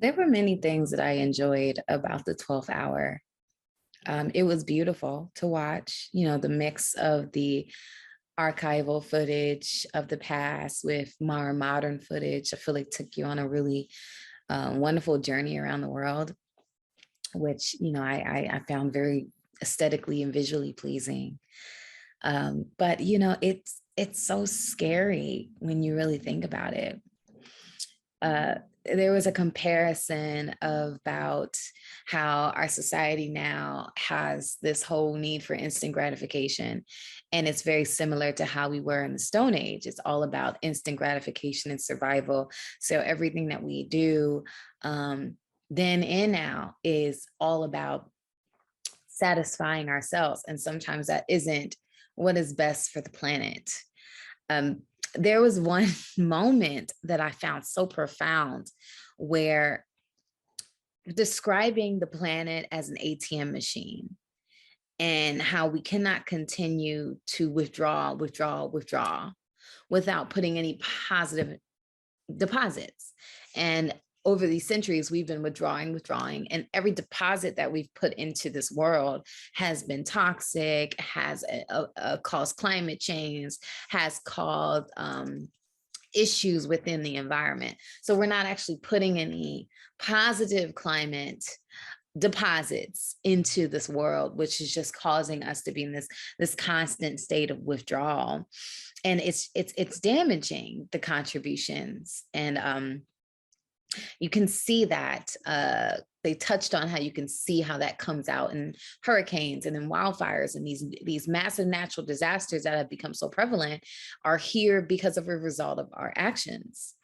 There were many things that I enjoyed about the 12th hour. It was beautiful to watch, the mix of the archival footage of the past with more modern footage. I feel like took you on a really wonderful journey around the world, which, I found very aesthetically and visually pleasing. But, it's so scary when you really think about it. There was a comparison about how our society now has this whole need for instant gratification. And it's very similar to how we were in the Stone Age. It's all about instant gratification and survival. So everything that we do then and now is all about satisfying ourselves. And sometimes that isn't what is best for the planet. There was one moment that I found so profound where describing the planet as an ATM machine and how we cannot continue to withdraw without putting any positive deposits. And over these centuries, we've been withdrawing, and every deposit that we've put into this world has been toxic, has caused climate change, has caused issues within the environment. So we're not actually putting any positive climate deposits into this world, which is just causing us to be in this constant state of withdrawal, and it's damaging the contributions. And you can see that they touched on how you can see how that comes out in hurricanes and in wildfires, and these massive natural disasters that have become so prevalent are here because of a result of our actions.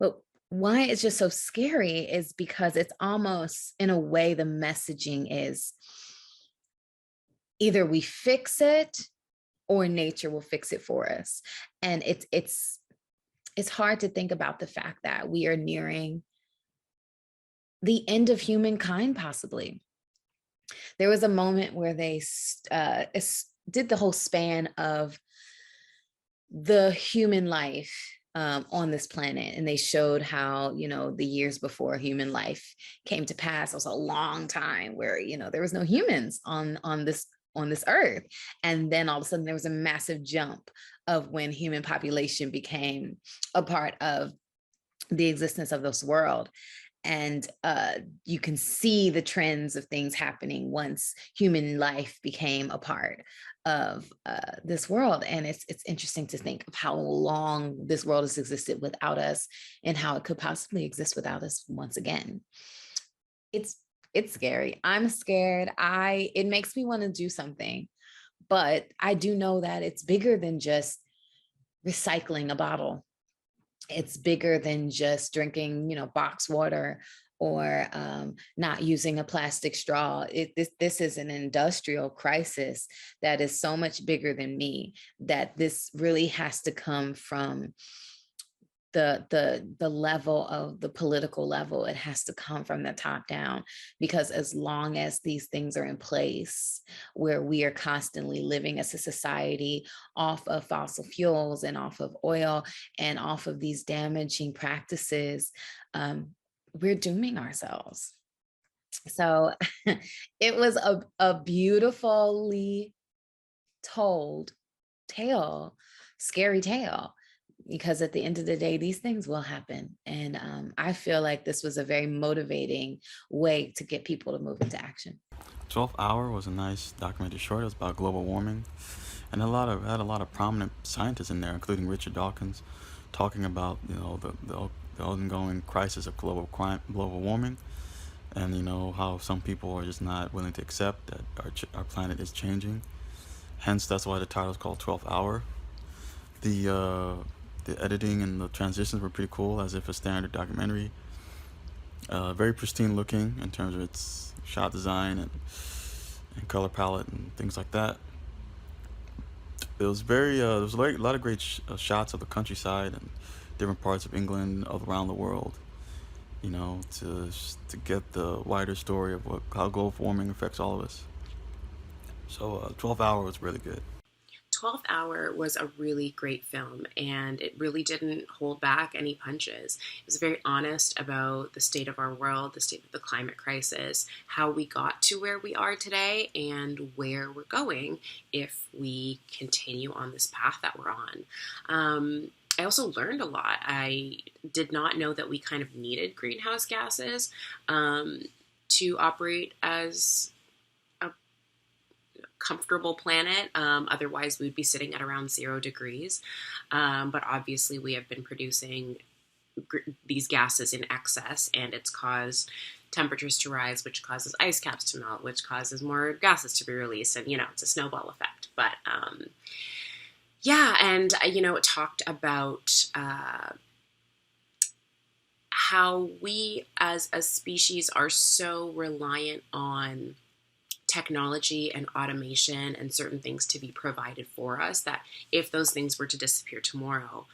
But why it's just so scary is because it's almost, in a way, the messaging is either we fix it or nature will fix it for us. And it's hard to think about the fact that we are nearing the end of humankind, possibly. There was a moment where they did the whole span of the human life on this planet, and they showed how, the years before human life came to pass, it was a long time where, there was no humans on this earth. And then all of a sudden there was a massive jump of when human population became a part of the existence of this world. And you can see the trends of things happening once human life became a part of this world. And it's interesting to think of how long this world has existed without us and how it could possibly exist without us once again. It's scary. I'm scared. It makes me want to do something, but I do know that it's bigger than just recycling a bottle. It's bigger than just drinking, box water or not using a plastic straw. This is an industrial crisis that is so much bigger than me, that this really has to come from the level of the political level. It has to come from the top down, because as long as these things are in place, where we are constantly living as a society off of fossil fuels and off of oil and off of these damaging practices, we're dooming ourselves. So it was a beautifully told tale, scary tale, because at the end of the day, these things will happen. And I feel like this was a very motivating way to get people to move into action. 12th Hour was a nice documentary short. It was about global warming, and had a lot of prominent scientists in there, including Richard Dawkins, talking about the ongoing crisis of global warming, and how some people are just not willing to accept that our planet is changing. Hence, that's why the title is called 12th Hour. The editing and the transitions were pretty cool, as if a standard documentary. Very pristine looking in terms of its shot design and color palette and things like that. It was there was a lot of great shots of the countryside and different parts of England, all around the world. To get the wider story of how global warming affects all of us. So 12 Hour was really good. 12th Hour was a really great film, and it really didn't hold back any punches. It was very honest about the state of our world, the state of the climate crisis, how we got to where we are today, and where we're going if we continue on this path that we're on. I also learned a lot. I did not know that we kind of needed greenhouse gases to operate as comfortable planet. Otherwise, we'd be sitting at around 0 degrees. But obviously, we have been producing these gases in excess, and it's caused temperatures to rise, which causes ice caps to melt, which causes more gases to be released. And, it's a snowball effect. But yeah, and, it talked about how we as a species are so reliant on technology and automation and certain things to be provided for us that if those things were to disappear tomorrow,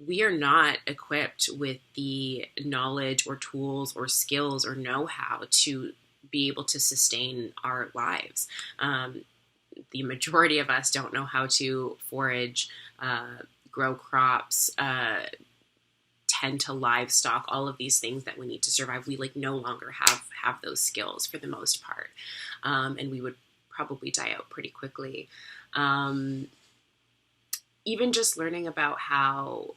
we are not equipped with the knowledge or tools or skills or know-how to be able to sustain our lives. The majority of us don't know how to forage, grow crops, tend to livestock, all of these things that we need to survive. We no longer have those skills for the most part. And we would probably die out pretty quickly. Even just learning about how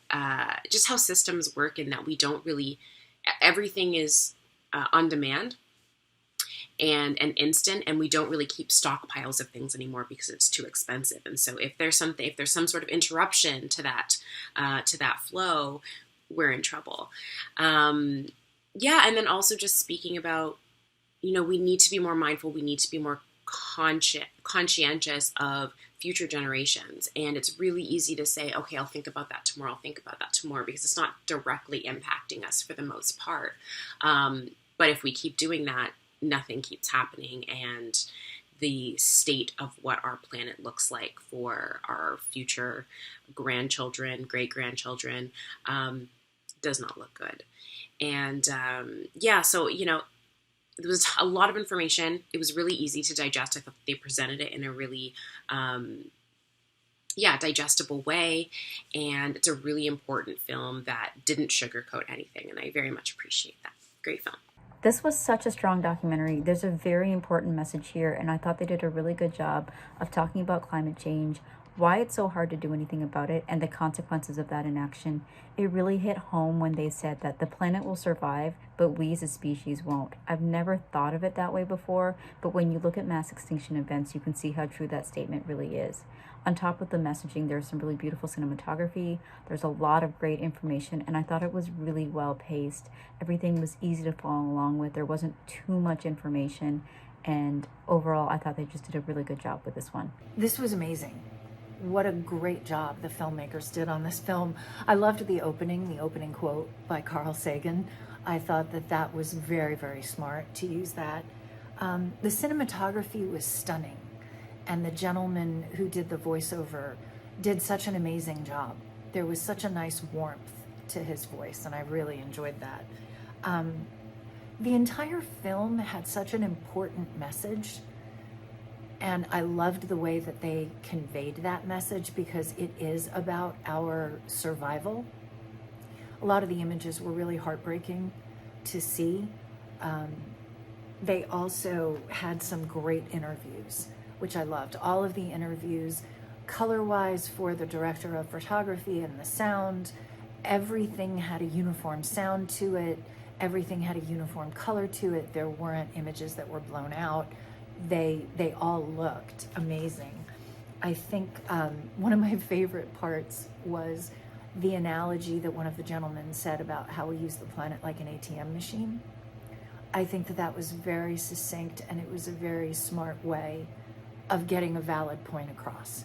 systems work, and that we don't really, everything is on demand and instant, and we don't really keep stockpiles of things anymore because it's too expensive. And so if there's some sort of interruption to that flow, we're in trouble. And then also just speaking about, we need to be more mindful. We need to be more conscientious of future generations. And it's really easy to say, okay, I'll think about that tomorrow. I'll think about that tomorrow, because it's not directly impacting us for the most part. But if we keep doing that, nothing keeps happening. And the state of what our planet looks like for our future grandchildren, great-grandchildren, does not look good. And so, there was a lot of information. It was really easy to digest. I thought they presented it in a really, digestible way. And it's a really important film that didn't sugarcoat anything. And I very much appreciate that. Great film. This was such a strong documentary. There's a very important message here, and I thought they did a really good job of talking about climate change, why it's so hard to do anything about it, and the consequences of that inaction. It really hit home when they said that the planet will survive, but we as a species won't. I've never thought of it that way before, but when you look at mass extinction events, you can see how true that statement really is. On top of the messaging, there's some really beautiful cinematography. There's a lot of great information, and I thought it was really well paced. Everything was easy to follow along with. There wasn't too much information, and overall, I thought they just did a really good job with this one. This was amazing. What a great job the filmmakers did on this film. I loved the opening quote by Carl Sagan. I thought that was very, very smart to use that. The cinematography was stunning. And the gentleman who did the voiceover did such an amazing job. There was such a nice warmth to his voice, and I really enjoyed that. The entire film had such an important message, and I loved the way that they conveyed that message, because it is about our survival. A lot of the images were really heartbreaking to see. They also had some great interviews, which I loved. All of the interviews, color-wise, for the director of photography and the sound, everything had a uniform sound to it. Everything had a uniform color to it. There weren't images that were blown out. They all looked amazing. I think one of my favorite parts was the analogy that one of the gentlemen said about how we use the planet like an ATM machine. I think that was very succinct, and it was a very smart way of getting a valid point across.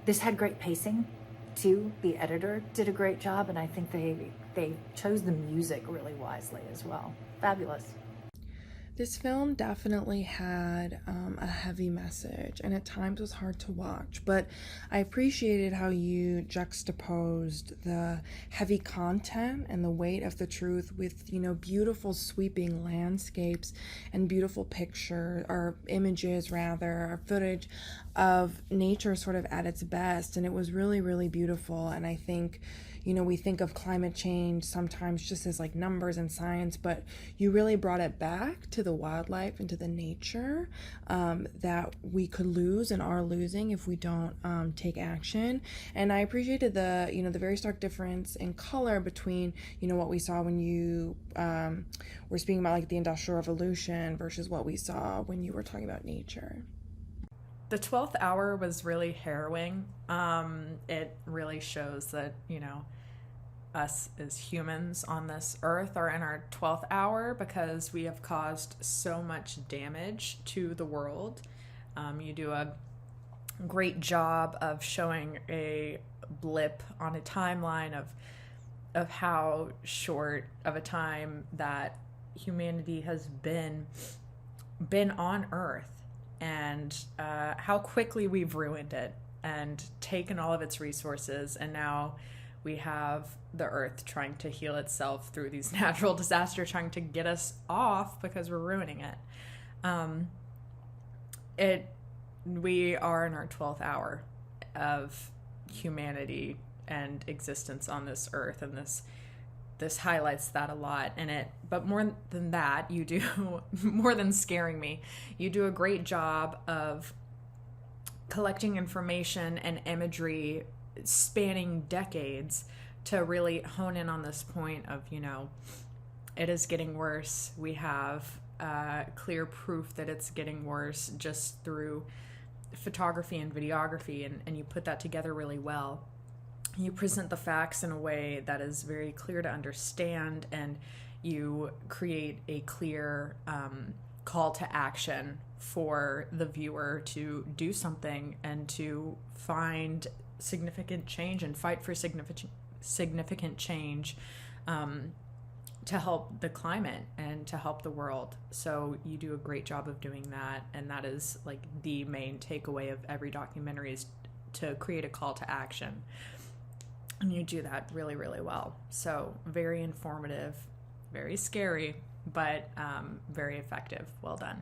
This had great pacing too. The editor did a great job, and I think they chose the music really wisely as well. Fabulous. This film definitely had a heavy message, and at times was hard to watch, but I appreciated how you juxtaposed the heavy content and the weight of the truth with, beautiful sweeping landscapes and beautiful picture or images rather, or footage of nature sort of at its best. And it was really, really beautiful. And I think, we think of climate change sometimes just as like numbers and science, but you really brought it back to the wildlife and to the nature that we could lose and are losing if we don't take action. And I appreciated the very stark difference in color between what we saw when you were speaking about like the Industrial Revolution versus what we saw when you were talking about nature. The 12th hour was really harrowing. It really shows that, us as humans on this earth are in our 12th hour because we have caused so much damage to the world. You do a great job of showing a blip on a timeline of how short of a time that humanity has been on earth, and how quickly we've ruined it and taken all of its resources, and now we have the earth trying to heal itself through these natural disasters, trying to get us off because we're ruining it. We are in our 12th hour of humanity and existence on this earth, and this highlights that a lot. But more than that, you do more than scaring me. You do a great job of collecting information and imagery spanning decades to really hone in on this point of, it is getting worse. We have clear proof that it's getting worse just through photography and videography, and you put that together really well. You present the facts in a way that is very clear to understand, and you create a clear call to action for the viewer to do something and to find significant change and fight for significant change to help the climate and to help the world. So you do a great job of doing that, and that is like the main takeaway of every documentary, is to create a call to action. And you do that really, really well. So very informative, very scary, but very effective. Well done.